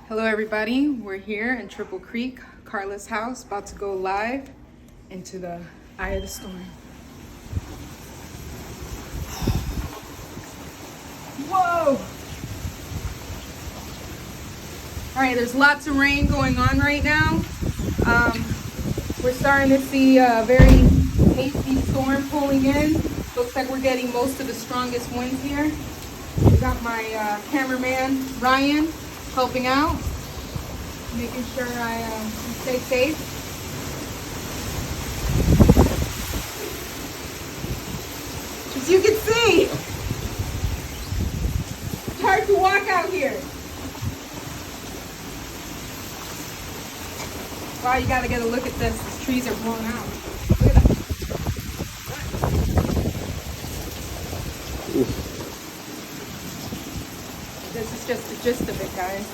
Hello everybody, we're here in Triple Creek, Carla's house, about to go live into the eye of the storm. Whoa! All right, there's lots of rain going on right now. We're starting to see a very hasty storm pulling in. Looks like we're getting most of the strongest winds here. We got my cameraman, Ryan, helping out, making sure I stay safe. As you can see, it's hard to walk out here. Wow, you gotta get a look at this. These trees are blown out. Look at that. This is just the gist of it, guys.